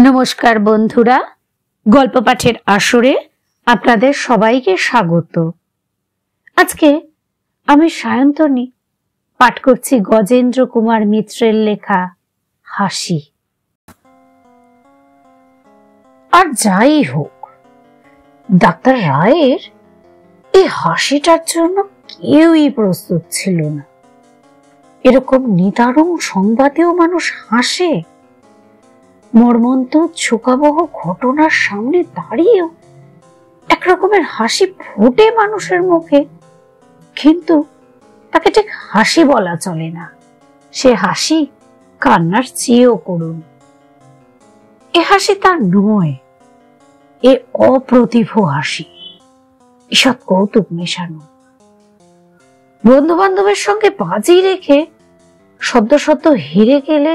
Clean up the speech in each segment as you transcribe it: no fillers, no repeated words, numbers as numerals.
নমস্কার বন্ধুরা, গল্প পাঠের আসরে আপনাদের সবাইকে স্বাগত। আজকে আমি সায়ন্তনী পাঠ করছি গজেন্দ্র কুমার মিত্রের লেখা হাসি। আর যাই হোক, ডাক্তার রায়ের এই হাসিটার জন্য কেউই প্রস্তুত ছিল না। এরকম নিদারুণ সংবাদেও মানুষ হাসে। মর্মন্তুদ শোকাবহ ঘটনার সামনে দাঁড়িয়েও একরকমের হাসি ফোটে মানুষের মুখে, কিন্তু তাকে ঠিক হাসি বলা চলে না। সে হাসি কান্নার চেয়েও করুণ। এ হাসি তার নয়, এ অপ্রতিভ হাসি, ঈষৎ কৌতুক মেশানো। বন্ধু বান্ধবের সঙ্গে বাজি রেখে সদ্য সদ্য হেরে গেলে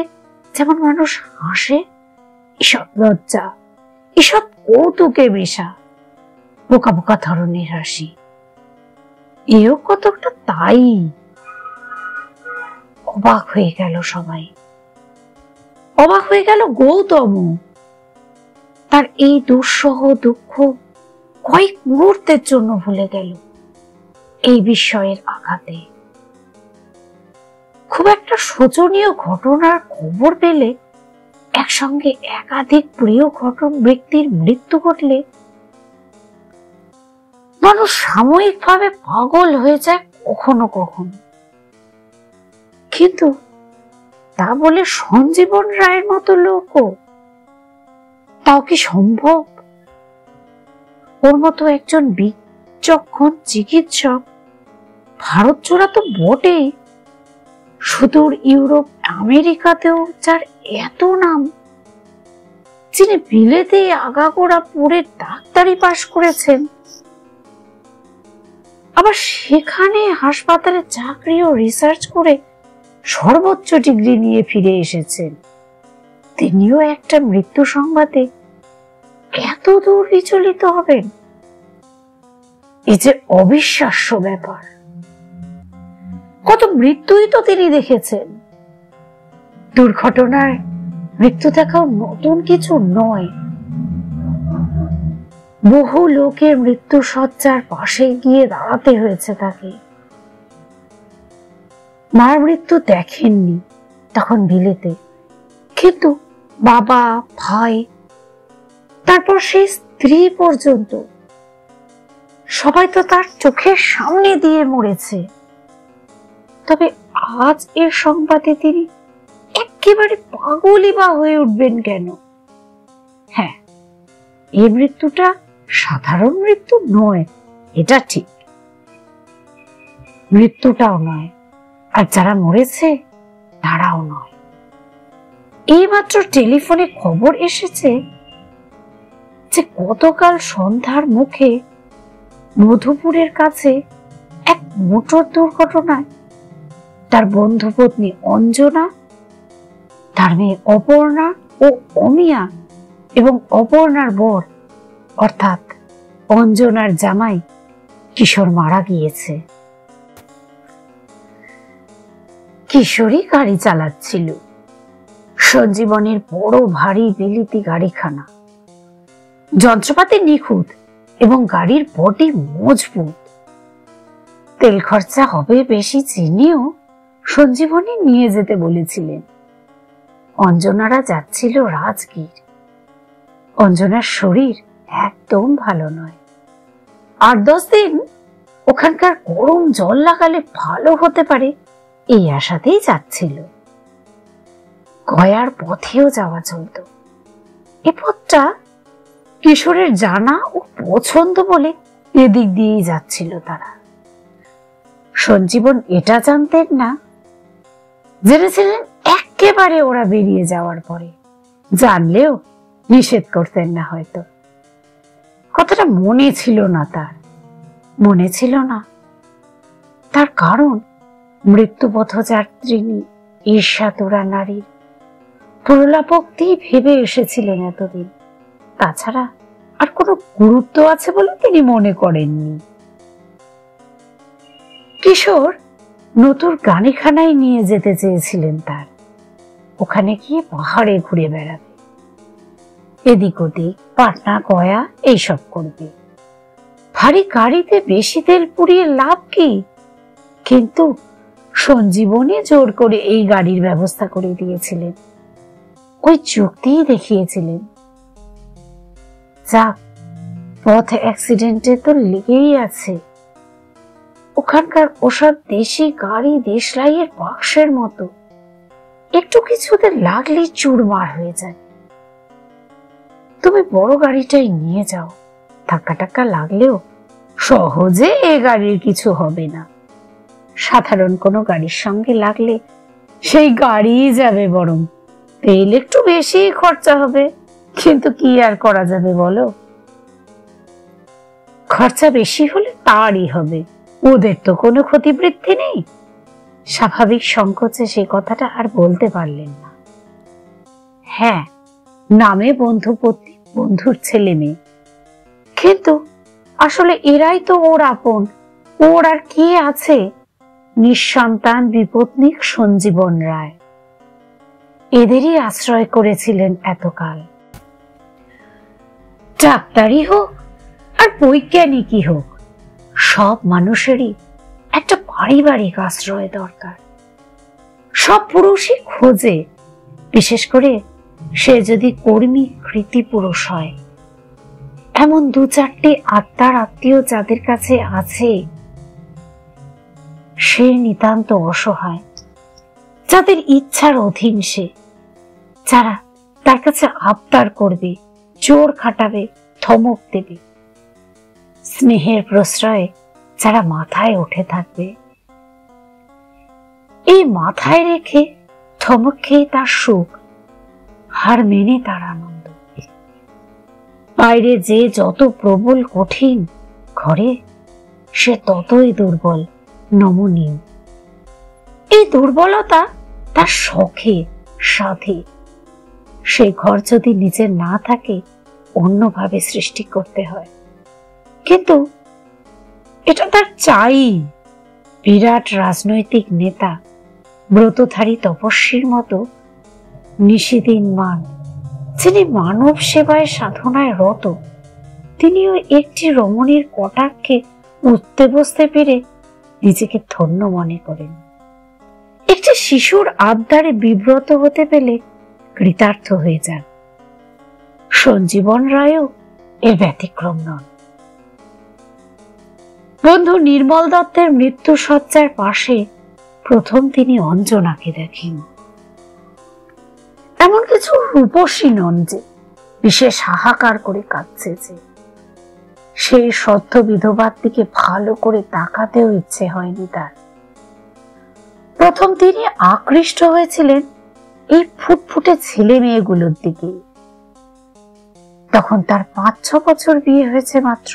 যেমন মানুষ হাসে, ঈষৎ লজ্জা, ঈষৎ কৌতুকে মেশা বোকা বোকা ধরনের হাসি। এও কতটা তাই। অবাক হয়ে গেল সবাই। অবাক হয়ে গেল গৌতম। তার এই দুঃসহ দুঃখ কয়েক মুহূর্তের জন্য ভুলে গেল এই বিস্ময়ের আঘাতে। খুব একটা শোচনীয় ঘটনার খবর পেলে, একসঙ্গে একাধিক প্রিয় ব্যক্তির মৃত্যু ঘটলে মানুষ সাময়িকভাবে পাগল হয়ে যায় কখনো কখনো। কিন্তু তা বলে সঞ্জীবন রায়ের মতো লোকও, তাও কি সম্ভব? ওর মতো একজন বিচক্ষণ চিকিৎসক ভারত জোড়া তো বটেই, সুদূর ইউরোপ আমেরিকাতেও যার এত নাম, যিনি বিলেতে আগাগোড়া পড়ে ডাক্তারি পাশ করেছেন, আবার সেখানে হাসপাতালে চাকরি ও রিসার্চ করে সর্বোচ্চ ডিগ্রি নিয়ে ফিরে এসেছেন, তিনিও একটা মৃত্যু সংবাদে এত দূর বিচলিত হবেন? এই যে অবিশ্বাস্য ব্যাপার। কত মৃত্যুই তো তিনি দেখেছেন। দুর্ঘটনায় মৃত্যু দেখাও নতুন কিছু নয়। বহু লোকের মৃত্যু শয্যার পাশে গিয়ে দাঁড়াতে হয়েছে তাকে। মার মৃত্যু দেখেননি তখন বিলেতে, কিন্তু বাবা, ভাই, তারপর সেই স্ত্রী পর্যন্ত সবাই তো তার চোখের সামনে দিয়ে মরেছে। তবে আজ এর সংবাদে তিনি একেবারে পাগলই বা হয়ে উঠবেন কেন? হ্যাঁ, এই মৃত্যুটা সাধারণ মৃত্যু নয়, এটা ঠিক। মৃত্যুটাও নয়, আর যারা মরেছে তারাও নয়। এইমাত্র টেলিফোনে খবর এসেছে যে গতকাল সন্ধ্যার মুখে মধুপুরের কাছে এক মোটর দুর্ঘটনায় তার বন্ধু পত্নী অঞ্জনা, তার মেয়ে অপর্ণা ও অমিয়া এবং অপর্ণার বর অর্থাৎ অঞ্জনার জামাই কিশোর মারা গিয়েছে। কিশোরী গাড়ি চালাচ্ছিল, সঞ্জীবনের বড় ভারী বিলিতি গাড়িখানা, যন্ত্রপাতি নিখুঁত এবং গাড়ির বডি মজবুত। তেল খরচা হবে বেশি জেনেও সঞ্জীবনী নিয়ে যেতে বলেছিলেন। অঞ্জনারা যাচ্ছিল রাজগীর। অঞ্জনার শরীর একদম ভালো নয়। 8-10 দিন ওখানকার গরম জল লাগালে ভালো হতে পারে এই আশাতেই যাচ্ছিল। গয়ার পথেও যাওয়া চলত। এ পথটা কিশোরের জানা ও পছন্দ বলে এদিক দিয়েই যাচ্ছিল তারা। সঞ্জীবন এটা জানতেন না, জেনেছিলেন একেবারে ওরা বেরিয়ে যাওয়ার পরে। জানলেও নিষেধ করতেন না হয়তো। কথাটা মনে ছিল না তার, মনে ছিল না তার কারণ মৃত্যুপথযাত্রিণী ঈর্ষাতুরা নারীর প্রলাপোক্তি ভেবে এসেছিলেন এতদিন। তাছাড়া আর কোনো গুরুত্ব আছে বলে তিনি মনে করেননি। কিশোর নতুন গানিখানায় নিয়ে যেতে চেয়েছিলেন তার। ওখানে গিয়ে পাহাড়ে ঘুরে বেড়াবে। এদিক ওদিক পাটনা গয়া এইসব করবে। ভারী গাড়িতে বেশি তেল পুড়িয়ে লাভ কি? কিন্তু সঞ্জীবনী জোর করে এই গাড়ির ব্যবস্থা করে দিয়েছিলেন, ওই যুক্তিই দেখিয়েছিলেন। যাক, পথ অ্যাক্সিডেন্টে তো লেগেই আছে। ওখানকার ওসব দেশি গাড়ি দেশলাইয়ের বাক্সের মতো, একটু কিছুতে লাগলেই চুরমার হয়ে যায়। তুমি বড় গাড়িটাই নিয়ে যাও, ধাক্কা টাক্কা লাগলেও সহজে এ গাড়ির কিছু হবে না। সাধারণ কোনো গাড়ির সঙ্গে লাগলে সেই গাড়িই যাবে, বরং তেল একটু বেশি খরচা হবে, কিন্তু কি আর করা যাবে বলো? খরচা বেশি হলে তারই হবে, ওদের তো কোনো ক্ষতিবৃদ্ধি নেই। স্বাভাবিক সংকোচে সে কথাটা আর বলতে পারলেন না। হ্যাঁ, নামে বন্ধুপতি, বন্ধুর ছেলে মেয়ে, কিন্তু আসলে এরাই তো ওর আপন। ওর আর কে আছে? নিঃসন্তান বিপত্নিক সঞ্জীবন রায়, এদেরই আশ্রয় করেছিলেন এতকাল। ডাক্তারই হোক আর বৈজ্ঞানিকই হোক, সব মানুষেরই একটা পারিবারিক আশ্রয় দরকার। সব পুরুষই খোঁজে, বিশেষ করে সে যদি কর্মী কৃতি পুরুষ হয়। এমন দু চারটি আত্মার আত্মীয় যাদের কাছে আছে, সে নিতান্ত অসহায়, যাদের ইচ্ছার অধীন সে, যারা তার কাছে আবদার করবে, জোর খাটাবে, ধমক দেবে। স্নেহের প্রশ্রয়ে যারা মাথায় উঠে থাকবে, এই মাথায় রেখে ধমক খেয়ে তার সুখ, হার মেনে তার আনন্দ। বাইরে যে যত প্রবল কঠিন, ঘরে সে ততই দুর্বল নমনীয়। এই দুর্বলতা তার শখে সাধে। সেই ঘর যদি নিজের না থাকে, অন্যভাবে সৃষ্টি করতে হয়, কিন্তু এটা তার চাই। বিরাট রাজনৈতিক নেতা, ব্রতধারী তপস্বীর মতো নিশিদিন মান, যিনি মানব সেবায় সাধনায় রত, তিনিও একটি রমণীর কটাক্ষে উঠতে বসতে পেরে নিজেকে ধন্য মনে করেন। একটি শিশুর আবদারে বিব্রত হতে পেলে কৃতার্থ হয়ে যান। সঞ্জীবন রায়ও এর ব্যতিক্রম নন। বন্ধু নির্মল দত্তের মৃত্যু শয্যার পাশে প্রথম তিনি অঞ্জনাকে দেখেন। এমন কিছু রূপসী নন যে বিশেষ হাহাকার করে কাঁদছে, যে সেই সদ্য বিধবার দিকে ভালো করে তাকাতেও ইচ্ছে হয়নি তার। প্রথম তিনি আকৃষ্ট হয়েছিলেন এই ফুটফুটে ছেলে মেয়েগুলোর দিকে। তখন তার 5-6 বছর বিয়ে হয়েছে মাত্র।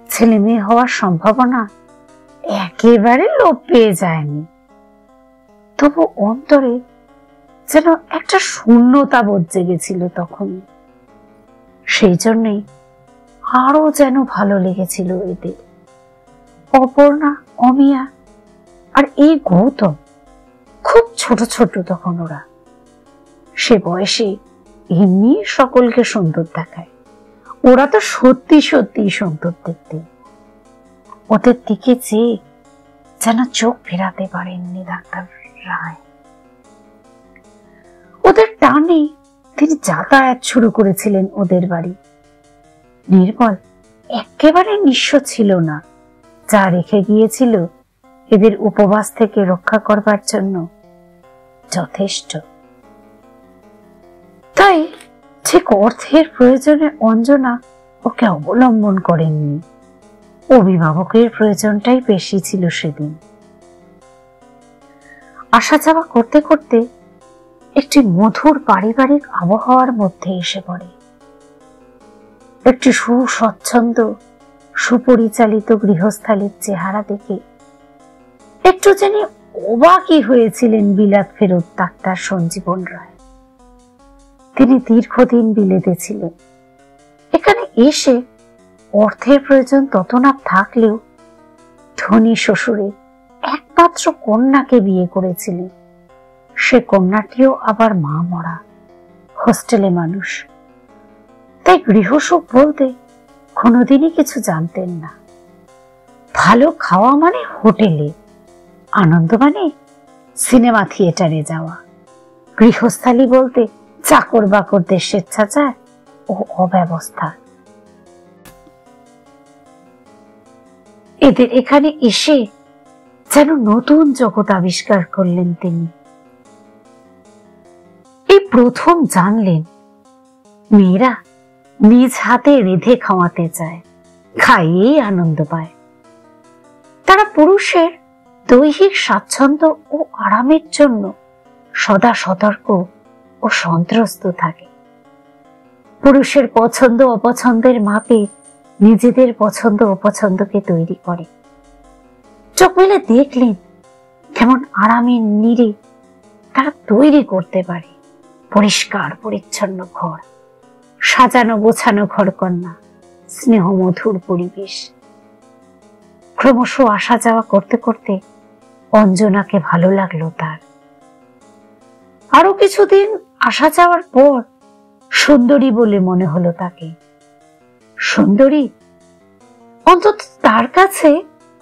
ছেলে মেয়ে হওয়ার সম্ভাবনা একেবারে লোপ পেয়ে যায়নি, তবু অন্তরে যেন একটা শূন্যতা বোধ জেগেছিল তখন। সেই জন্যই আরো যেন ভালো লেগেছিল এদের। অপর্ণা, অমিয়া আর এই গৌতম খুব ছোট ছোট তখন ওরা। সে বয়সে এমনি সকলকে সুন্দর দেখায়, ওরা তো সত্যি সত্যি সুন্দর দেখতে। ওদের দিকে চেয়ে যেন চোখ ফেরাতে পারেননি ডাক্তার রায়। ওদের টানে তিনি যাতায়াত শুরু করেছিলেন ওদের বাড়ি। নির্মল একেবারে নিঃস্ব ছিল না, যা রেখে গিয়েছিল এদের উপবাস থেকে রক্ষা করবার জন্য যথেষ্ট। তাই ঠিক অর্থের প্রয়োজনে অঞ্জনা ওকে অবলম্বন করেননি। অভিভাবকের প্রয়োজনটাই বেশি ছিল সেদিন। আসা যাওয়া করতে করতে একটি মধুর পারিবারিক আবহাওয়ার মধ্যে এসে পড়ে। একটি সুস্বচ্ছন্দ সুপরিচালিত গৃহস্থালির চেহারা দেখে একটু যেন অবাকই হয়েছিলেন বিলাত ফেরত ডাক্তার সঞ্জীবন রায়। তিনি দীর্ঘদিন বিলেতে ছিলেন। এখানে এসে অর্থের প্রয়োজন তত না থাকলেও ধনী শ্বশুরের একমাত্র কন্যাকে বিয়ে করেছিলেন। সে কন্যাটিও আবার মা মরা, হোস্টেলে মানুষ, তাই গৃহসুখ বলতে কোনোদিনই কিছু জানতেন না। ভালো খাওয়া মানে হোটেলে, আনন্দ মানে সিনেমা থিয়েটারে যাওয়া, গৃহস্থালী বলতে চাকর বাকরদের স্বেচ্ছাচার ও অব্যবস্থা। এদের এখানে এসে যেন নতুন জগৎ আবিষ্কার করলেন তিনি। এই প্রথম জানলেন মেয়েরা নিজ হাতে রেঁধে খাওয়াতে চায়, খাইয়েই আনন্দ পায়। তারা পুরুষের দৈহিক স্বাচ্ছন্দ্য ও আরামের জন্য সদা সতর্ক ও সন্ত্রস্ত থাকে। পুরুষের পছন্দ অপছন্দের মাপে নিজেদের পছন্দ অপছন্দকে তৈরি করে। চোখ মেলে দেখলেন কেমন আরামের নীড়ে তারা তৈরি করতে পারে পরিষ্কার পরিচ্ছন্ন ঘর, সাজানো গোছানো ঘরকন্যা, স্নেহ মধুর পরিবেশ। ক্রমশ আসা যাওয়া করতে করতে অঞ্জনাকে ভালো লাগলো তার। আরো কিছুদিন আসা যাওয়ার পর সুন্দরী বলে মনে হলো তাকে। সুন্দরী অন্তত তার কাছে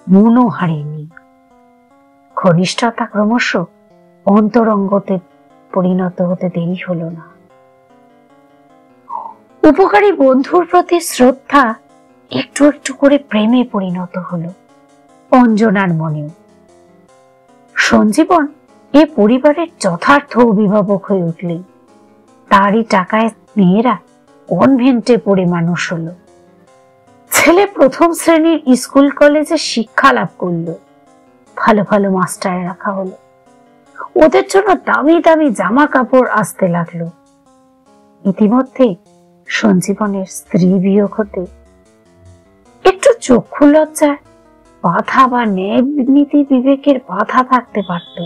মনও হারেনি। ঘনিষ্ঠতা ক্রমশ অন্তরঙ্গতে পরিণত হতে দেরি হলো না। উপকারী বন্ধুর প্রতি শ্রদ্ধা একটু একটু করে প্রেমে পরিণত হলো অঞ্জনার মনেও। সঞ্জীবন এ পরিবারের যথার্থ অভিভাবক হয়ে উঠলেন। তারই টাকায় মেয়েরা কনভেন্টে পড়ে মানুষ হলো। ছেলে প্রথম শ্রেণীর স্কুল কলেজে শিক্ষা লাভ করলো। ভালো ভালো মাস্টার রাখা হলো। ওদের জন্য দামি দামি জামা কাপড় আসতে লাগলো। ইতিমধ্যে সঞ্জীবনের স্ত্রী বিয়োগ হতে একটু চক্ষু লজ্জায় বাধা বা ন্যায় নীতি বিবেকের বাধা থাকতে পারত,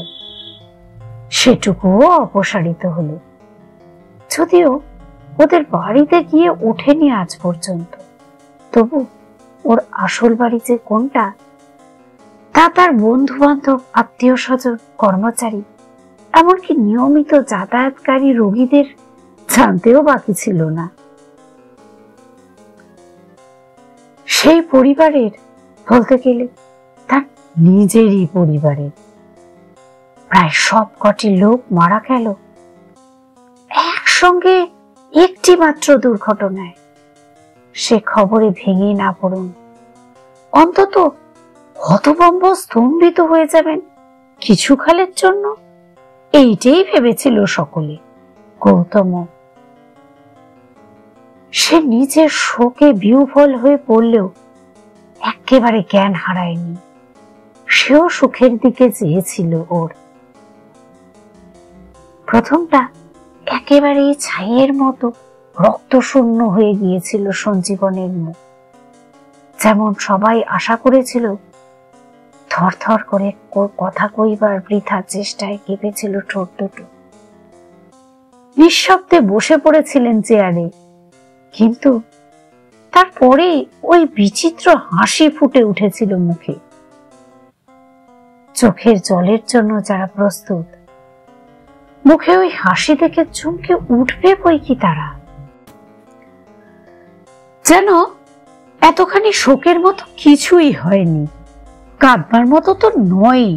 সেটুকুও অপসারিত হলো। যদিও ওদের বাড়িতে গিয়ে ওঠেনি আজ পর্যন্ত, তবু ওর আসল বাড়ি যে কোনটা তা তার বন্ধু বান্ধব, আত্মীয় স্বজন, কর্মচারী, এমনকি নিয়মিত যাতায়াতকারী রোগীদের জানতেও বাকি ছিল না। সেই পরিবারের বলতে গেলে তার নিজেরই পরিবারের প্রায় সব কটি লোক মারা গেল একসঙ্গে একটি মাত্র দুর্ঘটনায়। সে খবরে ভেঙে না পড়ুন, অন্তত হতভম্ব স্তম্ভিত হয়ে যাবেন কিছুকালের জন্য, এইটাই ভেবেছিল সকলে। গৌতম সে নিজের শোকে বিহ্বল হয়ে পড়লেও একেবারে জ্ঞান হারায়নি। সেও সুখের দিকে চেয়েছিল। ওর প্রথমটা একেবারে ছাইয়ের মতো রক্তশূন্য হয়ে গিয়েছিল সঞ্জীবনের মুখ। যেমন সবাই আশা করেছিল, থরথর করে কথা কইবার বৃথা চেষ্টায় কেঁপেছিল ঠোঁট দুটো। নিঃশব্দে বসে পড়েছিলেন চেয়ারে, কিন্তু তারপরে ওই বিচিত্র হাসি ফুটে উঠেছিল মুখে। চোখের জলের জন্য যারা প্রস্তুত, মুখে ওই হাসি দেখে চমকে উঠবে বই কি তারা। যেন এতখানি শোকের মতো কিছুই হয়নি, কাঁদবার মতো তো নয়।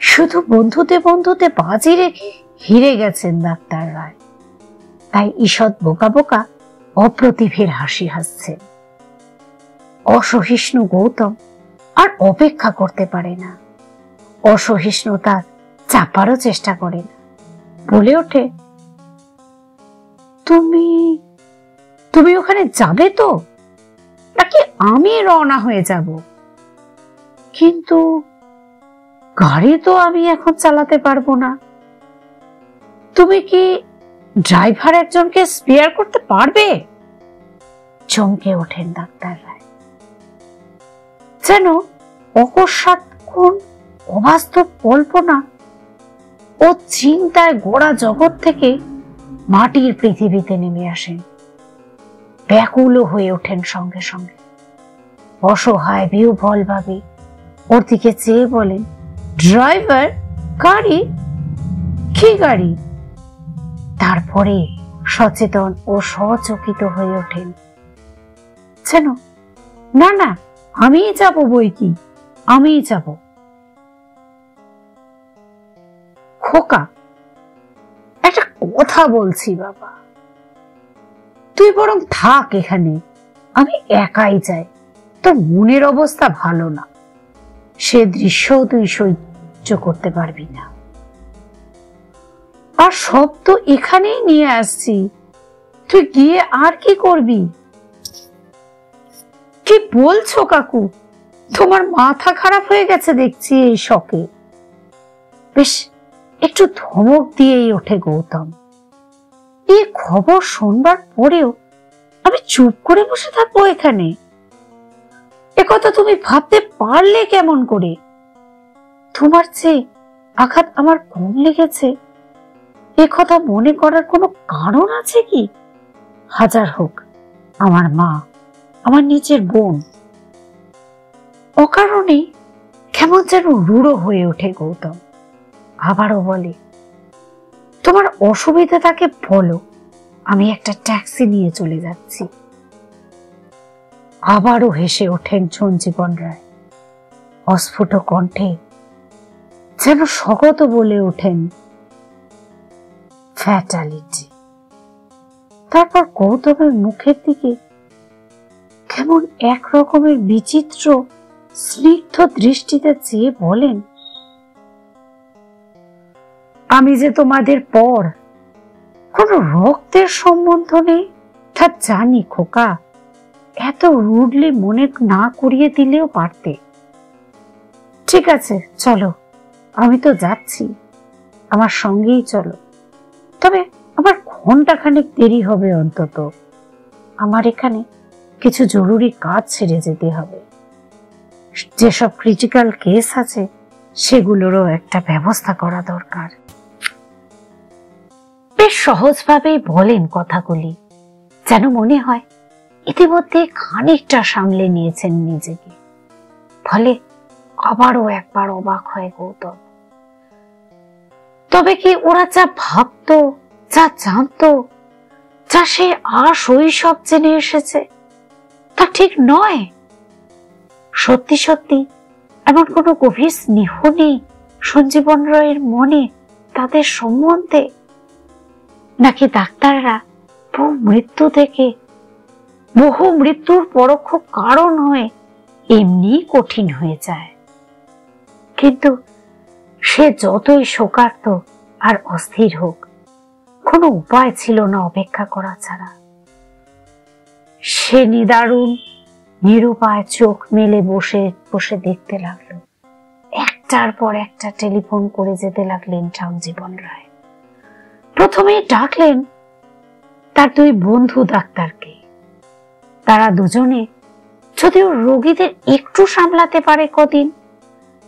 শুধু বন্ধুতে বন্ধুতে বাজি রেখে হিরে গেছেন ডাক্তার রায়। তাই ঈষৎ বোকা বোকা অপ্রতিভের হাসি হাসছে। অসহিষ্ণু গৌতম আর অপেক্ষা করতে পারে না, অসহিষ্ণুতা চাপারও চেষ্টা করে না। বলে ওঠে, তুমি তুমি ওখানে যাবে তো, নাকি আমি রওনা হয়ে যাব? কিন্তু গাড়ি তো আমি এখন চালাতে পারবো না। তুমি কি ড্রাইভার একজনকে স্পেয়ার করতে পারবে? চমকে ওঠেন ডাক্তার রায়। যেন অকস্মাৎ কোন অবাস্তব কল্পনা ও চিন্তায় গোড়া জগৎ থেকে মাটির পৃথিবীতে নেমে আসেন। ব্যাকুল হয়ে ওঠেন সঙ্গে সঙ্গে। অসহায় বিহ্বল ভাবে ওর দিকে চেয়ে বলেন, ড্রাইভার? গাড়ি? কি গাড়ি? তারপরে সচেতন ও সচকিত হয়ে ওঠেন। যেন না না, আমিই যাব, বই কি আমিই যাব। খোকা, একটা কথা বলছি বাবা, তুই বরং থাক এখানে, আমি একাই যাই। তোর মনের অবস্থা ভালো না, সে দৃশ্য তুই সহ্য করতে পারবি না। আর সব তো এখানেই নিয়ে আসছি, তুই গিয়ে আর কি করবি? কি বলছো কাকু, তোমার মাথা খারাপ হয়ে গেছে দেখছি এই শখে। বেশ একটু ধমক দিয়েই ওঠে গৌতম। এই খবর শুনবার পরেও আমি চুপ করে বসে থাকবো এখানে? একথা তুমি ভাবতে পারলে কেমন করে? তোমার চেয়ে আঘাত আমার কম লেগেছে একথা মনে করার কোনো কারণ আছে কি? হাজার হোক আমার মা, আমার নিজের বোন। অকারণে কেমন যেন রূঢ় হয়ে ওঠে গৌতম। আবারও বলে, তোমার অসুবিধা তাকে বলো, আমি একটা ট্যাক্সি নিয়ে চলে যাচ্ছি। আবারও হেসে ওঠেন সঞ্জীবন রায়, অস্ফুট কণ্ঠে যেন স্বগত বলে ওঠেন, ফ্যাটালিটি। তারপর গৌতমের মুখের দিকে কেমন এক রকমের বিচিত্র স্নিগ্ধ দৃষ্টিতে চেয়ে বলেন, আমি যে তোমাদের পর কোন রক্তের সম্বন্ধ নেই তা জানি খোকা, এত রুডলি মনে না করিয়ে দিলেও পারতে। ঠিক আছে চলো, আমি তো যাচ্ছি, আমার সঙ্গেই চলো। তবে আমার ঘন্টাখানেক দেরি হবে অন্তত, আমার এখানে কিছু জরুরি কাজ ছেড়ে যেতে হবে। যেসব ক্রিটিক্যাল কেস আছে সেগুলোরও একটা ব্যবস্থা করা দরকার। বেশ সহজভাবেই বলেন কথাগুলি, যেন মনে হয় ইতিমধ্যে খানিকটা সামলে নিয়েছেন নিজেকে। ফলে আবারও একবার অবাক হয় গৌতম। তবে কি ওরা যা ভাবতো, যা জানতো, যা সে শৈশব জেনে এসেছে, তা ঠিক নয়? সত্যি সত্যি এমন কোনো গভীর স্নেহ নেই সঞ্জীবন রায়ের মনে তাদের সম্বন্ধে? নাকি ডাক্তাররা বহু মৃত্যুর পরোক্ষ কারণ হয়ে এমনি কঠিন হয়ে যায়? কিন্তু সে যতই শোকার্ত আর অস্থির হোক, কোনো উপায় ছিল না অপেক্ষা করা ছাড়া। সে নিদারুণ নিরুপায় চোখ মেলে বসে বসে দেখতে লাগলো। একটার পর একটা টেলিফোন করে যেতে লাগলেন সঞ্জীবন রায়। প্রথমেই ডাকলেন তার দুই বন্ধু ডাক্তারকে। তারা দুজনে যদিও রোগীদের একটু সামলাতে পারে কদিন,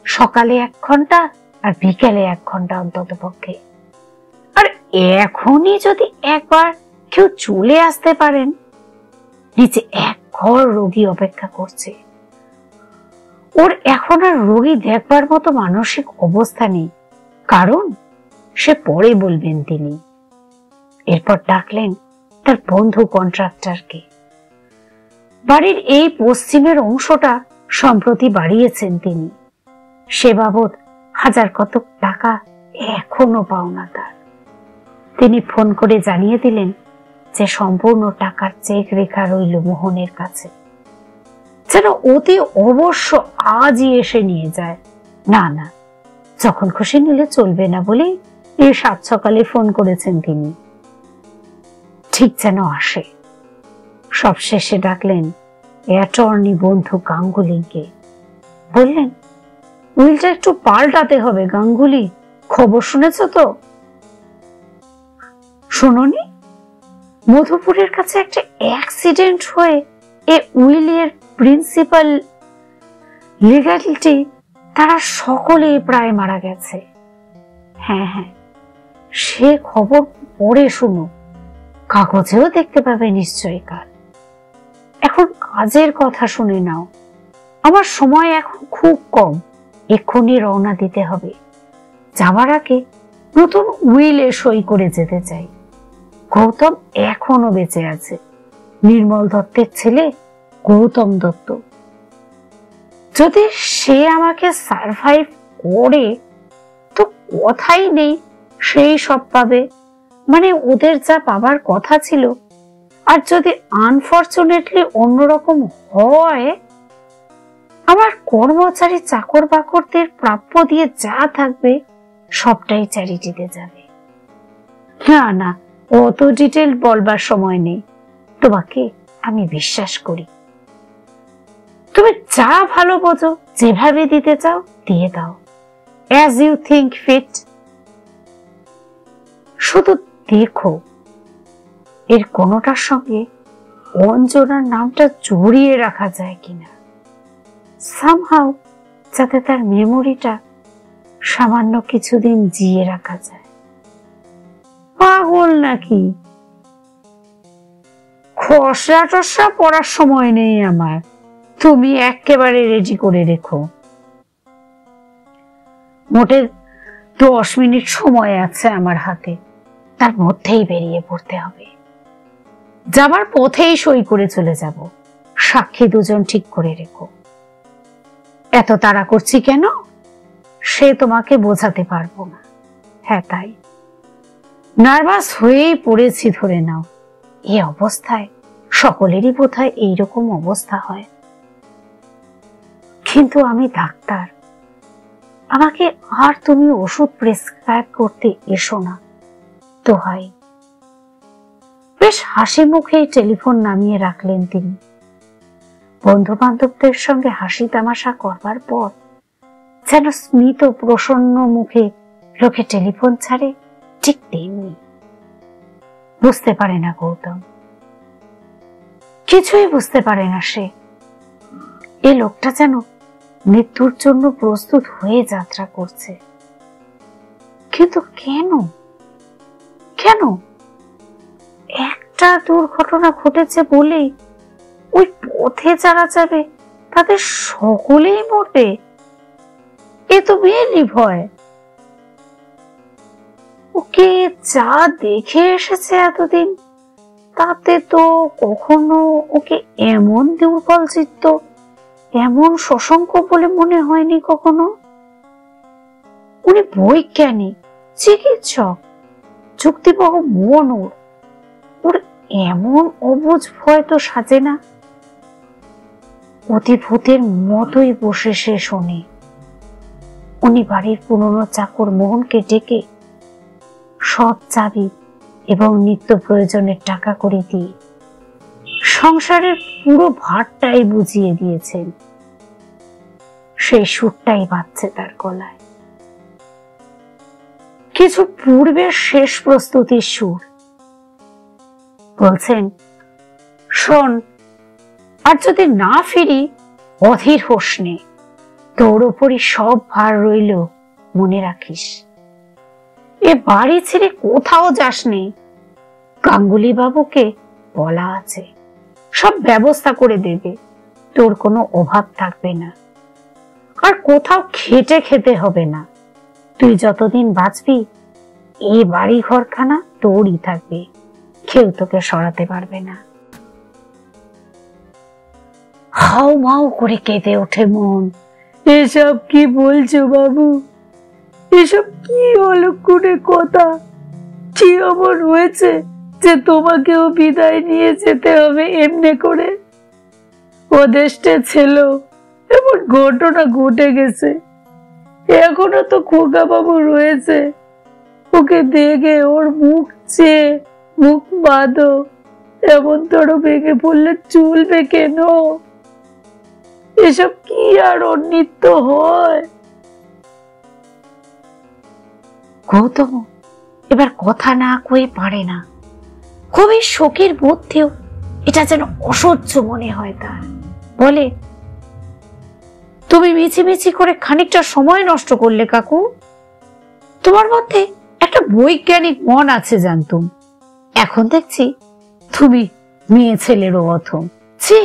সকালে 1 ঘন্টা আর বিকেলে 1 ঘন্টা অন্তত পক্ষে। আর এখনই যদি একবার কেউ চলে আসতে পারেন, নিচে 1 ঘর রোগী অপেক্ষা করছে। ওর এখন আর রোগী দেখবার মতো মানসিক অবস্থা নেই, কারণ সে পরে বলবেন তিনি। এরপর ডাকলেন তার বন্ধু কন্ট্রাক্টরকে। বাড়ির এই পশ্চিমের অংশটা সম্প্রতি বাড়িয়েছেন তিনি, সে বাবদ 1000 কতক টাকা এখনো পাওনা তার। তিনি ফোন করে জানিয়ে দিলেন যে সম্পূর্ণ টাকার চেক রেখা রইল মোহনের কাছে, যেন অতি অবশ্য আজই এসে নিয়ে যায়। না না, যখন খুশি নিলে চলবে না বলেই এই 7 সকালে ফোন করেছেন তিনি। ঠিক যেন আসে। সবশেষে ডাকলেন অ্যাটর্নি বন্ধু গাঙ্গুলিকে। বললেন, উইলটা একটু পাল্টাতে হবে গাঙ্গুলি, খবর শুনেছ তো? শোনোনি? মধুপুরের কাছে একটা অ্যাক্সিডেন্ট হয়ে এ উইলের প্রিন্সিপাল লিগ্যালিটি তারা সকলেই প্রায় মারা গেছে। হ্যাঁ হ্যাঁ, সে খবর পরে শুনো, কাগজেও দেখতে পাবে নিশ্চয়ই কাল। এখন কাজের কথা শুনে নাও, আমার সময় এখন খুব কম, এক্ষুনি রওনা দিতে হবে। যাবার আগে নতুন উইলে সই করে যেতে চাই। গৌতম এখনো বেঁচে আছে, নির্মল দত্তের ছেলে গৌতম দত্ত। যদি সে আমাকে সারভাইভ করে তো কথাই নেই, সেই সব পাবে, মানে ওদের যা পাবার কথা ছিল। আর যদি আনফরচুনেটলি অন্যরকম হয়, আমার কর্মচারী চাকর বাকরদের প্রাপ্য দিয়ে যা থাকবে সবটাই চ্যারিটিতে যাবে। না না, অত ডিটেল বলবার সময় নেই। তোমাকে আমি বিশ্বাস করি, তুমি যা ভালো বোঝো, যেভাবে দিতে চাও দিয়ে দাও, অ্যাজ ইউ থিঙ্ক ফিট। শুধু দেখো এর কোনোটার সঙ্গে অঞ্জনার নামটা জড়িয়ে রাখা যায় কিনা, সামহাউ, যাতে তার মেমোরিটা সামান্য কিছুদিন জিয়ে রাখা যায়। পাগল নাকি? খসড়া টসড়া পড়ার সময় নেই আমার, তুমি একেবারে রেডি করে রেখো। মোটে 10 মিনিট সময় আছে আমার হাতে, তার মধ্যেই বেরিয়ে পড়তে হবে। যাবার পথেই সই করে চলে যাব, সাক্ষী দুজন ঠিক করে রেখো। এত তাড়া করছি কেন সে তোমাকে বোঝাতে পারবো না। হ্যাঁ, তাই নার্ভাস হয়েই পড়েছি ধরে নাও। এই অবস্থায় সকলেরই বোধহয় এইরকম অবস্থা হয়, কিন্তু আমি ডাক্তার, আমাকে আর তুমি ওষুধ প্রেসক্রাইব করতে এসো না, দোহাই। বেশ হাসি মুখেই টেলিফোন নামিয়ে রাখলেন তিনি। বন্ধু বান্ধবদের সঙ্গে হাসি তামাশা করবার পর যেন স্মিত প্রসন্ন মুখে লোকে টেলিফোন ছাড়ে, ঠিক তেমনি। বুঝতে পারে না গৌতম, কিছুই বুঝতে পারে না সে। এই লোকটা যেন মৃত্যুর জন্য প্রস্তুত হয়ে যাত্রা করছে। কিন্তু কেন কেন? একটা দুর্ঘটনা ঘটেছে বলেই ওই পথে যারা যাবে তাদের সকলেই মরবে? এ তো মেয়েরই ভয়। ওকে যা দেখে এসেছে এতদিন, তাতে তো কখনো ওকে এমন দুর্বল চিত্ত, এমন শশঙ্ক বলে মনে হয়নি কখনো। উনি বৈজ্ঞানিক, চিকিৎসক, যুক্তিবহ মন ওর এমন অবুঝ ভয় তো সাজে না। অতিভূতের মতোই বসে সে শোনে। উনি বাড়ির পুরনো চাকর মোহনকে ডেকে সব চাবি এবং নিত্য প্রয়োজনের টাকা করে দিয়ে সংসারের পুরো ভারটাই বুঝিয়ে দিয়েছেন। সেই সুরটাই বাজছে তার গলায়, কিছু পূর্বের শেষ প্রস্তুতির সুর। বলছেন, শোন, আর যদি না ফিরি অধীর হোস নে, তোর ওপরই সব ভার রইল, মনে রাখিস। এ বাড়ি ছেড়ে কোথাও যাসনি, গাঙ্গুলি বাবুকে বলা আছে, সব ব্যবস্থা করে দেবে, তোর কোনো অভাব থাকবে না, আর কোথাও খেটে খেতে হবে না। তুই যতদিন বাঁচবি এই বাড়ি ঘরখানা তোরই থাকবে, কেউ তোকে সরাতে পারবে না। হাউ মাউ করে কেঁদে ওঠে মন। এসব কি বলছো বাবু? এসব কি অলক্ষণে কথা? কি এমন হয়েছে যে তোমাকেও বিদায় নিয়ে যেতে হবে এমনি করে? ওদেশে ছিল এমন ঘটনা ঘটে গেছে, এখনো তো খোকা বাবু রয়েছে, ওকে দেখে ওর মুখ চেয়ে মুখ বাঁধো, এমন তোর ভেঙে পড়লে চলবে কেন? এসব কি আর অনিত্য হয়? গৌতম এবার কথা না কয়ে পারে না। খুবই শোকের মধ্যেও এটা যেন অসহ্য মনে হয় তার। বলে, তুমি মিছিমিছি করে খানিকটা সময় নষ্ট করলে কাকু। তোমার মধ্যে একটা বৈজ্ঞানিক মন আছে জানতুম, এখন দেখছি তুমি মেয়ে ছেলেরও অথম। ছি,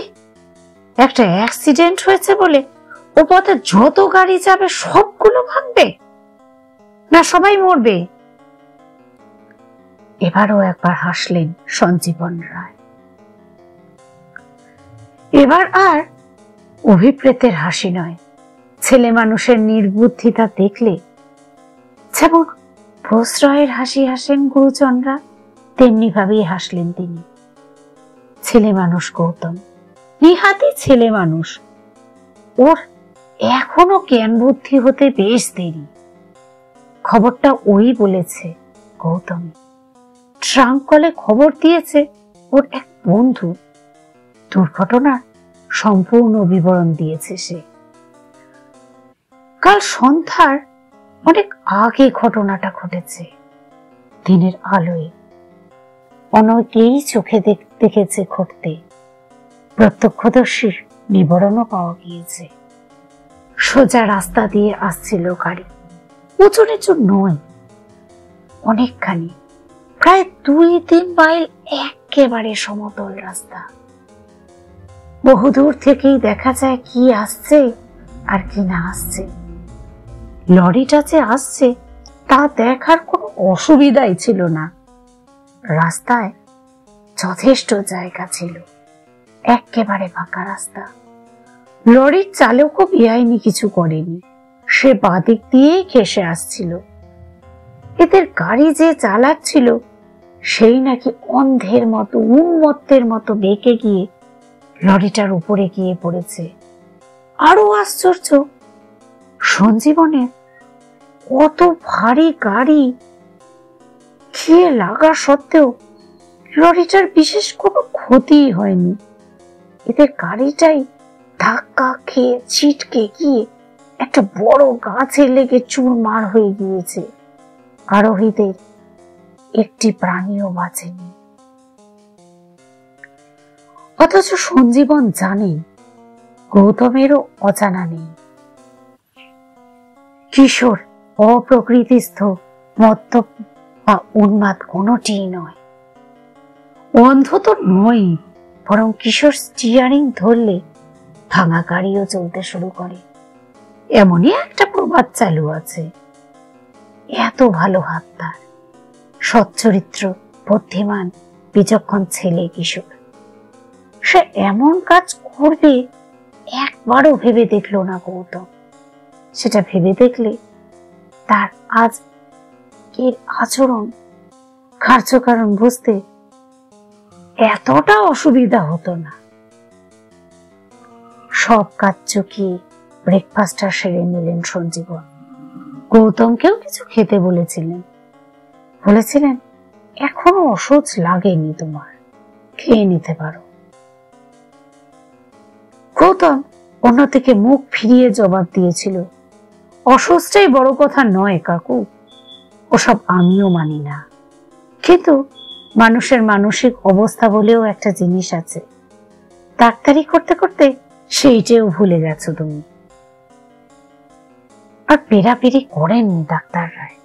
একটা অ্যাক্সিডেন্ট হয়েছে বলে ও পথে যত গাড়ি যাবে সবগুলো ভাঙবে না সবাই মরবে? এবারও একবার হাসলেন সঞ্জীবন রায়। এবার আর অভিপ্রেতের হাসি নয়, ছেলে মানুষের নির্বুদ্ধিতা দেখলে যেমন প্রশ্রয়ের হাসি হাসেন গুরুজনরা, তেমনি ভাবেই হাসলেন তিনি। ছেলে মানুষ গৌতম, নিহাতি ছেলে মানুষ, ওর এখনো জ্ঞান বুদ্ধি হতে বেশ দেরি। খবরটা ওই বলেছে গৌতম, ট্রাঙ্ক কলে খবর দিয়েছে ওর এক বন্ধু, দুর্ঘটনার সম্পূর্ণ বিবরণ দিয়েছে সে। কাল সন্ধ্যার অনেক আগে ঘটনাটা ঘটেছে, দিনের আলোয় অনেকেই চোখে দেখেছে ঘটতে, প্রত্যক্ষদর্শীর বিবরণও পাওয়া গিয়েছে। সোজা রাস্তা দিয়ে আসছিল গাড়ি, উঁচু নিচু নয়, অনেকখানি, প্রায় 2-3 মাইল একেবারে সমতল রাস্তা। বহুদূর থেকেই দেখা যায় কি আসছে আর কি না আসছে। লরিটা যে আসছে তা দেখার কোনো অসুবিধাই ছিল না, রাস্তায় যথেষ্ট জায়গা ছিল, একেবারে ফাঁকা রাস্তা। লরির চালকও বেআইনি কিছু করেনি, সে বাদিক দিয়েই ঘেঁষে আসছিল। এদের গাড়ি যে চালাচ্ছিল সেই নাকি অন্ধের মতো উন্মত্তের মতো বেঁকে গিয়ে লরিটার উপরে গিয়ে পড়েছে। আরো আশ্চর্য, সঞ্জীবনের অত ভারী গাড়ি খেয়ে লাগা সত্ত্বেও লরিটার বিশেষ কোনো ক্ষতি হয়নি। এদের গাড়িটাই ধাক্কা খেয়ে ছিটকে গিয়ে একটা বড় গাছে লেগে চুরমার হয়ে গিয়েছে। আরোহীদের একটি প্রাণীও বাঁচেনি। অথচ সঞ্জীবন জানেন গৌতমেরও অজানা নেই। কিশোর অপ্রকৃতিস্থ, মদ্যপ বা উন্মাদ কোনটিই নয়, অন্ধ তো নয়, বরং কিশোর স্টিয়ারিং ধরলে ভাঙা গাড়িও চলতে শুরু করে, এমনই একটা প্রবাদ চালু আছে। এত ভালো হাত তার, সচ্চরিত্র, বুদ্ধিমান, বিচক্ষণ ছেলে কিশোর। সে এমন কাজ করবে একবারও ভেবে দেখলো না গৌতম। সেটা ভেবে দেখলে তার আজ এর আচরণ, কার্যকারণ বুঝতে এতটা অসুবিধা হতো না। সব কাজ চুকিয়ে ব্রেকফাস্টটা সেরে নিলেন সঞ্জীবন। গৌতমকেও কিছু খেতে বলেছিলেন, এখনো অসহ্য লাগেনি তোমার, খেয়ে নিতে পারো। গৌতম অন্যদিকে মুখ ফিরিয়ে জবাব দিয়েছিল, অসহ্যটাই বড় কথা নয় কাকু, ওসব আমিও মানি না, কিন্তু মানুষের মানসিক অবস্থা বলেও একটা জিনিস আছে, ডাক্তারি করতে করতে সেইটাও ভুলে গেছো তুমি। আর পেরাপেরি করেননি ডাক্তার রায়,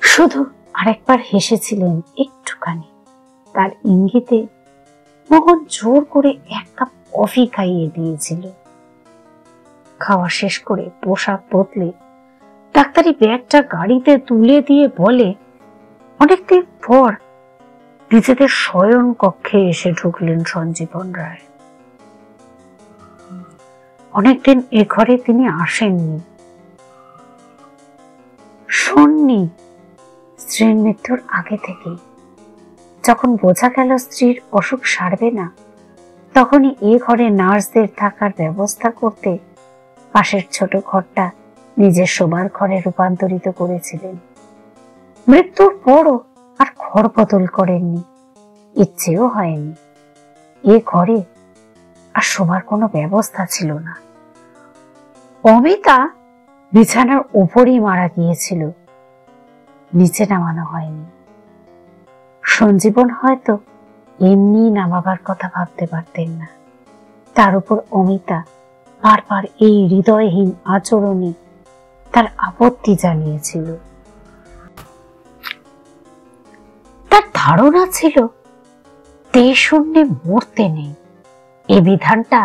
শুধু আরেকবার হেসেছিলেন একটুখানি। তার ইঙ্গিতে মোহন জোর করে 1 কাপ কফি খাইয়ে দিয়েছিল। খাওয়া শেষ করে পোশাক বদলে ডাক্তারি ব্যাগটা গাড়িতে তুলে দিয়ে বলে, অনেকদিন পর নিজেদের শয়ন কক্ষে এসে ঢুকলেন সঞ্জীবন রায়। অনেকদিন এ ঘরে তিনি আসেননি, শোননি স্ত্রীর মৃত্যুর আগে থেকেই। যখন বোঝা গেল স্ত্রীর অসুখ সারবে না, তখনই এ ঘরে নার্সদের থাকার ব্যবস্থা করতে পাশের ছোট ঘরটা নিজের শোবার ঘরে রূপান্তরিত করেছিলেন। মৃত্যুর পরও আর ঘর বদল করেননি, ইচ্ছেও হয়নি। এ ঘরে আর শোবার কোনো ব্যবস্থা ছিল না। অমিতা বিছানার উপরই মারা গিয়েছিল, নিচে নামানো হয়নি। সঞ্জীবন হয়তো এমনি নামাবার কথা ভাবতে পারতেন না, তার উপর অমিতা বারবার এই হৃদয়হীন আচরণে তার আপত্তি জানিয়েছিল। তার ধারণা ছিল দেহ শূন্যে মরতে নেই, এ বিধানটা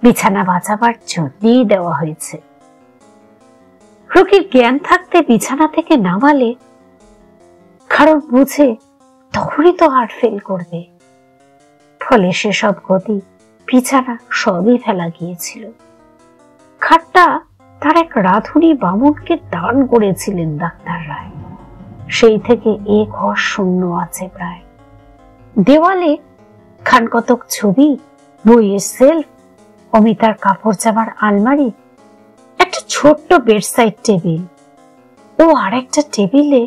বিছানা বাঁচাবার জন্যই দেওয়া হয়েছে। রোগীর জ্ঞান থাকতে বিছানা থেকে নামালে কারণ বুঝে তখনই তো হার্ট ফেল করবে। ফলে সেসব গতি বিছানা সবই ফেলা গিয়েছিল। খাটটা তার এক রাধুনী বামুনকে দান করেছিলেন ডাক্তার রায়। সেই থেকে এ ঘর শূন্য আছে প্রায়। দেওয়ালে খানকতক ছবি, বইয়ের সেলফ, অমিতার কাপড় জামার আলমারি, একটা ছোট্ট বেডসাইড টেবিল ও আরেকটা টেবিলে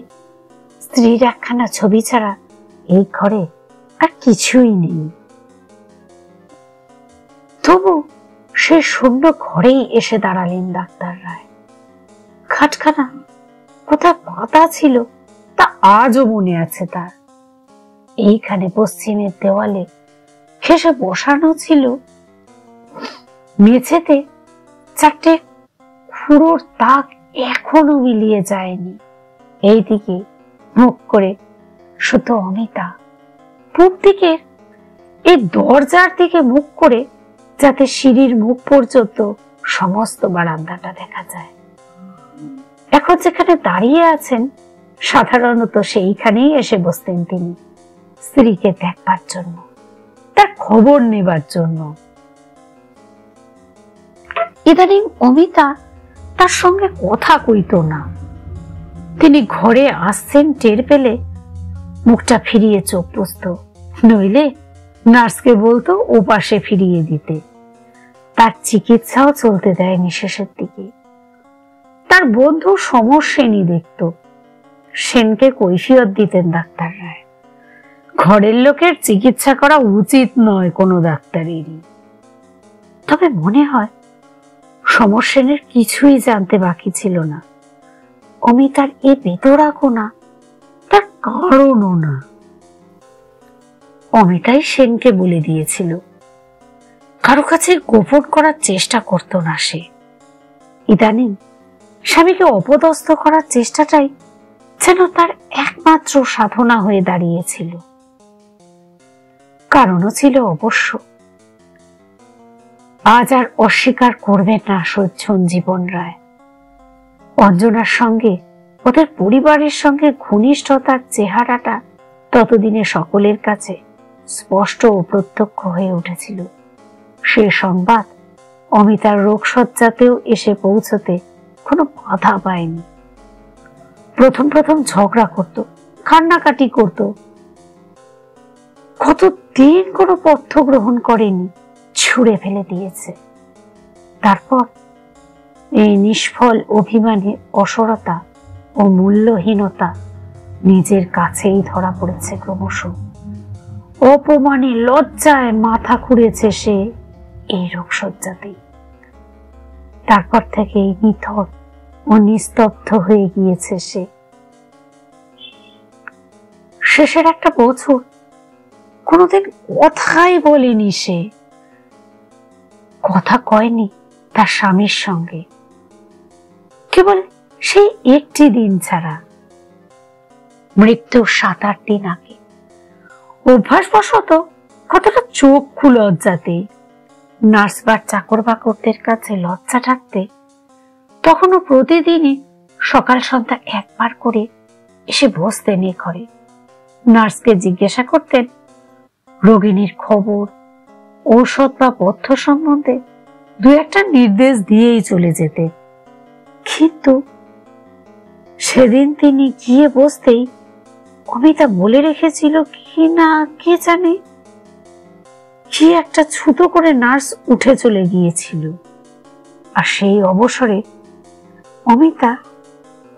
স্ত্রীর একখানা ছবি ছাড়া এই ঘরে আর কিছুই নেই। তবু সে শূন্য ঘরেই এসে দাঁড়ালেন ডাক্তার রায়। খাটখানা কোথায় পাতা ছিল তা আজও মনে আছে তার। এইখানে পশ্চিমের দেওয়ালে ঘেঁষে বসানো ছিল মেঝেতে চারটে খুঁড়োর তাক এখনো মিলিয়ে যায়নি। এইদিকে মুখ করে শুধু অমিতা, পূব দিকের এই দরজার দিকে মুখ করে, যাতে সিঁড়ির মুখ পর্যন্ত সমস্ত বারান্দাটা দেখা যায়। এখন যেখানে দাঁড়িয়ে আছেন সাধারণত সেইখানেই এসে বসতেন তিনি, স্ত্রীকে দেখবার জন্য, তার খবর নেবার জন্য। ইদানিং অমিতা তার সঙ্গে কথা কইত না। তিনি ঘরে আসছেন টের পেলে মুখটা ফিরিয়ে চোখ বুঝত, নইলে নার্সকে বলতো ও পাশে ফিরিয়ে দিতে। তার চিকিৎসাও চলতে দেয়নি শেষের দিকে। তার বন্ধু সমর সেনই দেখত। সেনকে কৈফিয়ত দিতেন ডাক্তার রায়, ঘরের লোকের চিকিৎসা করা উচিত নয় কোনো ডাক্তারেরই। তবে মনে হয় সমর সেনের কিছুই জানতে বাকি ছিল না। অমিতার এ বেদরা কোনা তার কারণও না। অমিতাই সেনকে বলে দিয়েছিল। কারো কাছে গোপন করার চেষ্টা করত না সে। ইদানিং স্বামীকে অপদস্থ করার চেষ্টাটাই যেন তার একমাত্র সাধনা হয়ে দাঁড়িয়েছিল। কারণও ছিল অবশ্য। আজ আর অস্বীকার করবেন না সঞ্জীবন রায়। অঞ্জনার সঙ্গে, ওদের পরিবারের সঙ্গে ঘনিষ্ঠতার চেহারাটা ততদিনে সকলের কাছে স্পষ্ট ও প্রত্যক্ষ হয়ে উঠেছিল। সে সংবাদ অমিতার রোগশয্যাতেও এসে পৌঁছতে কোনো বাধা পায়নি। প্রথম প্রথম ঝগড়া করত, কান্নাকাটি করত, কতদিন কোনো পথ্য গ্রহণ করেনি, ছুঁড়ে ফেলে দিয়েছে। তারপর এই নিষ্ফল অভিমানে অসরতা ও মূল্যহীনতা নিজের কাছেই ধরা পড়েছে ক্রমশ। অপমানে লজ্জায় মাথা খুঁড়েছে সে এই রোগশয্যাতেই। তারপর থেকে নিথর ও নিস্তব্ধ হয়ে গিয়েছে সে। শেষের একটা বছর কোনোদিন কথাই বলেনি সে। কথা কয়নি তার স্বামীর সঙ্গে, কেবল সেই একটি দিন ছাড়া, মৃত্যুর 7-8 দিন আগে। অভ্যাসবশত কতটা চোখ খুলে লজ্জাতে, নার্স বা চাকর বাকরদের কাছে লজ্জা থাকতে তখনও প্রতিদিনই সকাল সন্ধ্যা একবার করে এসে বসতেন এ ঘরে। নার্সকে জিজ্ঞাসা করতেন রোগিণীর খবর, ঔষধ বা পথ্য সম্বন্ধে 2-1টা নির্দেশ দিয়েই চলে যেতেন। কিন্তু সেদিন তিনি গিয়ে বসতেই অমিতা বলে রেখেছিল কি না কে জানে, কি একটা ছুতো করে নার্স উঠে চলে গিয়েছিল। আর সেই অবসরে অমিতা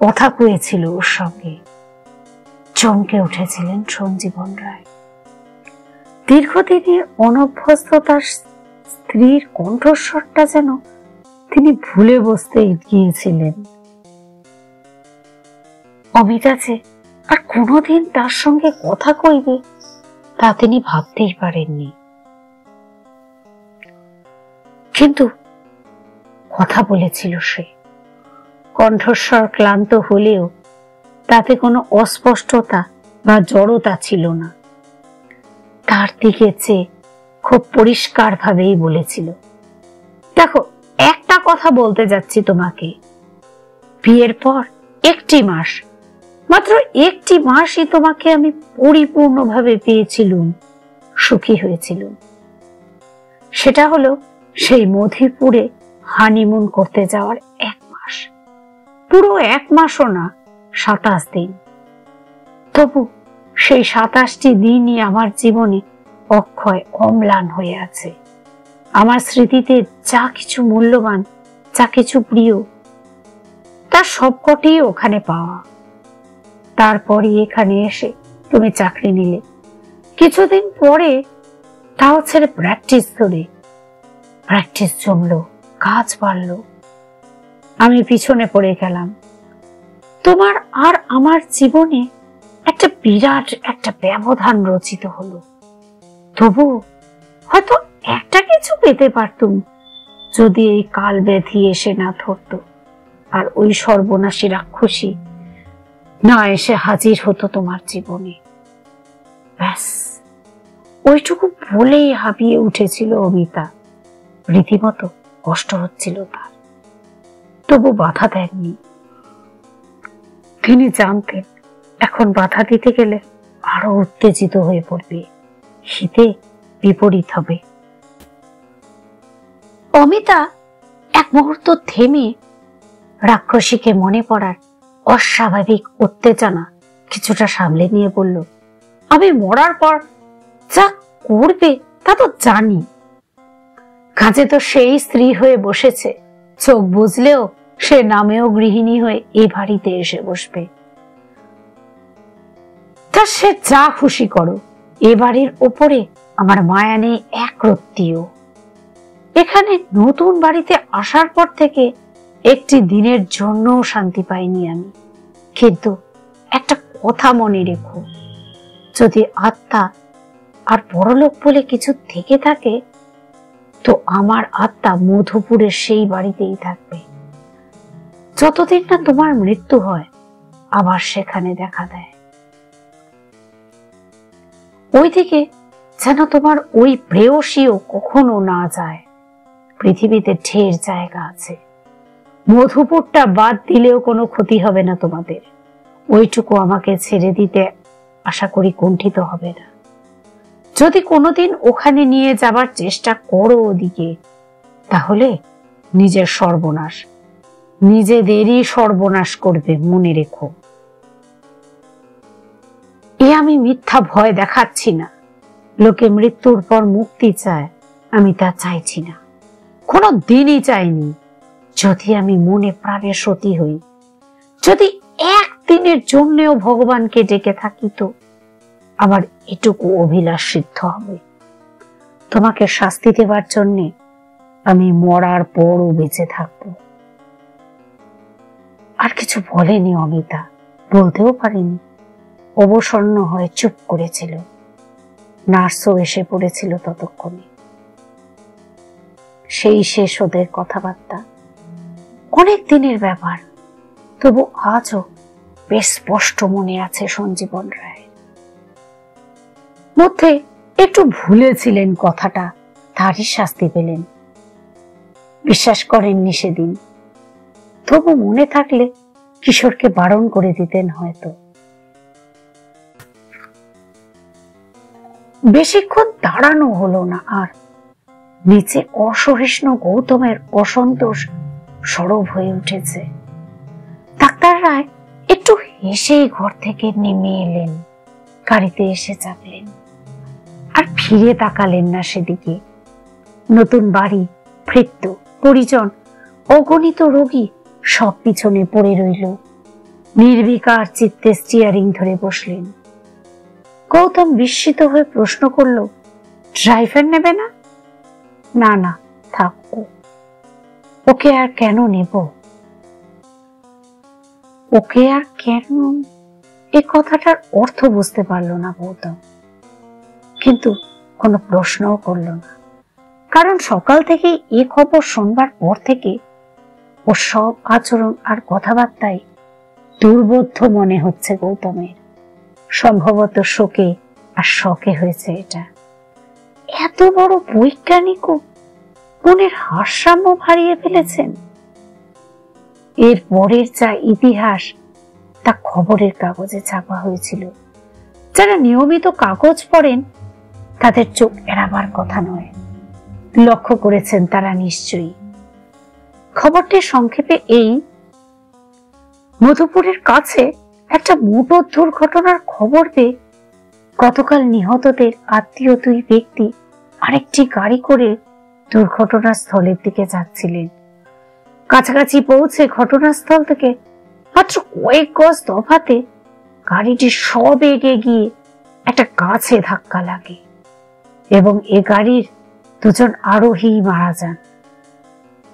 কথা কয়েছিল ওর সঙ্গে। চমকে উঠেছিলেন সঞ্জীবন রায়। দীর্ঘদিনের অনভ্যস্ততার স্ত্রীর কণ্ঠস্বরটা যেন তিনি ভুলে বসতে গিয়েছিলেন। অমিতা যে আর কোনোদিন তার সঙ্গে কথা কইবে তা তিনি ভাবতেই পারেননি। কিন্তু কথা বলেছিল সে। কণ্ঠস্বর ক্লান্ত হলেও তাতে কোনো অস্পষ্টতা বা জড়তা ছিল না। তার দিকে চেয়ে খুব পরিষ্কার ভাবেই বলেছিল, দেখো, একটা কথা বলতে যাচ্ছি তোমাকে। বিয়ের পর 1টি মাস মাত্র একটি মাসই তোমাকে আমি পরিপূর্ণভাবে পেয়েছিলুম, সুখী হয়েছিলুম। সেটা হলো সেই মধুপুরে হানিমুন করতে যাওয়ার 1 মাস। পুরো 1 মাসও না, 27 দিন। তবু সেই 27টি দিনই আমার জীবনে অক্ষয় অম্লান হয়ে আছে। আমার স্মৃতিতে যা কিছু মূল্যবান, যা কিছু প্রিয়, তার সবকটি ওখানে পাওয়া। তারপরই এখানে এসে তুমি চাকরি নিলে। কিছুদিন পরে তাও ছেড়ে প্র্যাকটিস ধরে। প্র্যাকটিস জমলো, কাজ বাড়লো, আমি পিছনে পড়ে গেলাম। তোমার আর আমার জীবনে একটা বিরাট একটা ব্যবধান রচিত হলো। তবু হয়তো একটা কিছু পেতে পারতুম, যদি এই কাল ব্যাধি এসে না ধরতো আর ওই সর্বনাশী রাক্ষসী না এসে হাজির হতো তোমার জীবনে। ব্যাস, ওইটুকু বলেই হাঁপিয়ে উঠেছিল অমিতা। রীতিমতো কষ্ট হচ্ছিল তার, তবু বাধা দেননি। তিনি জানতেন এখন বাধা দিতে গেলে আরো উত্তেজিত হয়ে পড়বে, হিতে বিপরীত হবে। অমিতা এক মুহূর্ত থেমে রাক্ষসীকে মনে পড়ার অস্বাভাবিক উত্তেজনা কিছুটা সামলে নিয়ে বলল, আমি মরার পর যা করবে তা তো জানি। কাজে তো সেই স্ত্রী হয়ে বসেছে, চোখ বুঝলেও সে নামেও গৃহিণী হয়ে এই বাড়িতে এসে বসবে। তা সে যা খুশি করো, এ বাড়ির ওপরে আমার মায়া নেই এক রত্তিও। এখানে নতুন বাড়িতে আসার পর থেকে একটি দিনের জন্য শান্তি পাইনি আমি। কিন্তু একটা কথা মনে রেখো, যদি আত্মা আর পরলোক বলে কিছু থেকে থাকে, তো আমার আত্মা মধুপুরের সেই বাড়িতেই থাকবে, যতদিন না তোমার মৃত্যু হয় আবার সেখানে দেখা দেয়। ওইদিকে যেন তোমার ওই প্রেয়সীও কখনো না যায়। পৃথিবীতে ঢের জায়গা আছে, মধুপুরটা বাদ দিলেও কোনো ক্ষতি হবে না তোমাদের। ওইটুকু আমাকে ছেড়ে দিতে আশা করি কুণ্ঠিত হবে না। যদি কোনোদিন ওখানে নিয়ে যাবার চেষ্টা করো ওদিকে, তাহলে নিজের সর্বনাশ, নিজেদেরই সর্বনাশ করবে, মনে রেখো। এ আমি মিথ্যা ভয় দেখাচ্ছি না। লোকে মৃত্যুর পর মুক্তি চায়, আমি তা চাইছি না, কোনো দিনই চাইনি। যদি আমি মনে প্রাণে সতী হই, যদি একদিনের জন্যেও ভগবানকে ডেকে থাকি, তো আমার এটুকু অভিলাষ সিদ্ধ হবে, তোমাকে শাস্তি দেবার জন্যে আমি মরার পরও বেঁচে থাকব। আর কিছু বলেনি অমিতা, বলতেও পারেনি। অবসন্ন হয়ে চুপ করেছিল। নার্সও এসে পড়েছিল ততক্ষণে। সেই শেষ ওদের কথাবার্তা, অনেক দিনের ব্যাপার, তবু আজও বেশ স্পষ্ট মনে আছে সঞ্জীবন রায়ের। মধ্যে একটু ভুলেছিলেন কথাটা, তারই শাস্তি পেলেন। বিশ্বাস করেননি সেদিন, তবু মনে থাকলে কিশোরকে বারণ করে দিতেন হয়তো। বেশিক্ষণ দাঁড়ানো হলো না আর। নিচে অসহিষ্ণু গৌতমের অসন্তোষ সরব হয়ে উঠেছে। ডাক্তার রায় একটু হেসেই ঘর থেকে নেমে এলেন, গাড়িতে এসে চাপলেন, আর ফিরে তাকালেন না সেদিকে। নতুন বাড়ি, ভৃত্য, পরিজন, অগণিত রোগী সব পিছনে পড়ে রইল। নির্বিকার চিত্তে স্টিয়ারিং ধরে বসলেন। গৌতম বিস্মিত হয়ে প্রশ্ন করল, ড্রাইভার নেবে না? না না, থাক, ওকে আর কেন নেব? ওকে আর কেন, এ কথাটার অর্থ বুঝতে পারল না গৌতম, কিন্তু কোনো প্রশ্নও করল না। কারণ সকাল থেকে এ খবর শুনবার পর থেকে ওর সব আচরণ আর কথাবার্তায় দুর্বোধ্য মনে হচ্ছে গৌতমের। সম্ভবত শোকে আর শখে হয়েছে এটা। এত বড় বৈজ্ঞানিকও মনের ভারসাম্য হারিয়ে ফেলেছেন। এর পরের যা ইতিহাস, তা খবরের কাগজে ছাপা হয়েছিল। যারা নিয়মিত কাগজ পড়েন তাদের চোখ এড়াবার কথা নয়, লক্ষ্য করেছেন তারা নিশ্চয়ই। খবরটি সংক্ষেপে এই: মধুপুরের কাছে একটা মোটর দুর্ঘটনার খবর পেয়ে গতকাল নিহতদের আত্মীয় দুই ব্যক্তি আরেকটি গাড়ি করে দুর্ঘটনাস্থলের দিকে যাচ্ছিলেন। কাছাকাছি পৌঁছে ঘটনাস্থল থেকে মাত্র কয়েক গজ তফাতে গাড়িটি সবেগে গিয়ে একটা গাছে ধাক্কা লাগে এবং এ গাড়ির দুজন আরোহী মারা যান।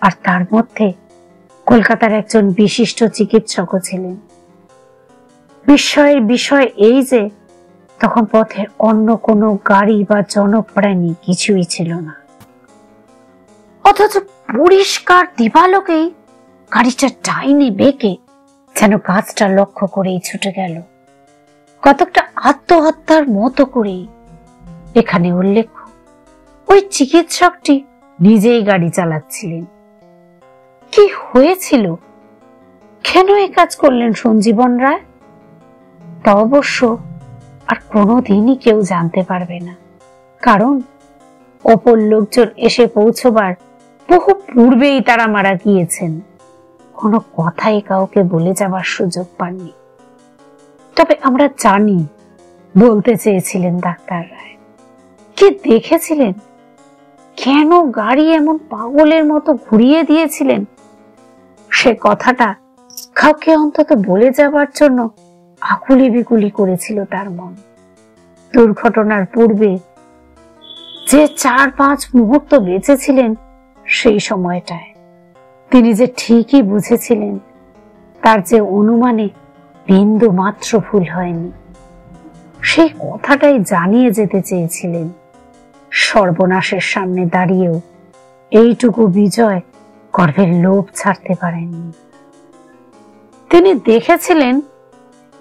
আর তার মধ্যে কলকাতার একজন বিশিষ্ট চিকিৎসকও ছিলেন। বিস্ময়ের বিষয় এই যে তখন পথের অন্য কোনো গাড়ি বা জনপ্রাণী কিছুই ছিল না, অথচ পরিষ্কার দিবালোকেই গাড়িটা ডাইনে বেঁকে যেন গাছটা লক্ষ্য করেই ছুটে গেল, কতকটা আত্মহত্যার মতো করেই। এখানে উল্লেখ্য, ওই চিকিৎসকটি নিজেই গাড়ি চালাচ্ছিলেন। কি হয়েছিল, কেন এ কাজ করলেন সঞ্জীবন রায়, তা অবশ্য আর কোনোদিনই কেউ জানতে পারবে না, কারণ অপর লোকজন এসে পৌঁছবার বহু পূর্বেই তারা মারা গিয়েছেন। কোনো কথাই কাউকে বলে যাবার সুযোগ পাননি। তবে আমরা জানি বলতে চেয়েছিলেন ডাক্তার রায়, কি দেখেছিলেন, কেন গাড়ি এমন পাগলের মতো ঘুরিয়ে দিয়েছিলেন, সে কথাটা কাউকে অন্তত বলে যাবার জন্য আকুলি বিকুলি করেছিল তার মন। দুর্ঘটনার পূর্বে যে 4-5 মুহূর্ত বেঁচেছিলেন, সেই সময়টায় তিনি যে ঠিকই বুঝেছিলেন তার যে অনুমানে বিন্দু মাত্র ভুল হয়নি, সেই কথাটাই জানিয়ে যেতে চেয়েছিলেন। সর্বনাশের সামনে দাঁড়িয়েও এইটুকু বিজয় গর্বের লোভ ছাড়তে পারেননি। তিনি দেখেছিলেন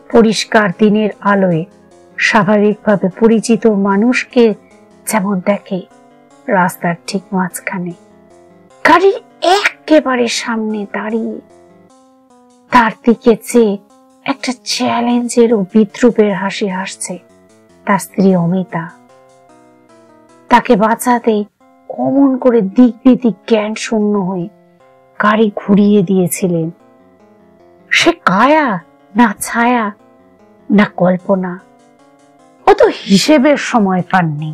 পরিষ্কার দিনের আলোয় স্বাভাবিকভাবে পরিচিত মানুষকে যেমন দেখে রাস্তার ঠিক মাঝখানে গাড়ির একেবারে সামনে দাঁড়িয়ে তার দিকে চেয়ে একটা চ্যালেঞ্জের ও বিদ্রুপের হাসি হাসছে তার স্ত্রী অমিতা। তাকে বাঁচাতে অমন করে দিক বিদিক জ্ঞান শূন্য হয়ে গাড়ি ঘুরিয়ে দিয়েছিলেন। সে কায়া না ছায়া না কল্পনা, ও তো হিসেবের সময় পাননি।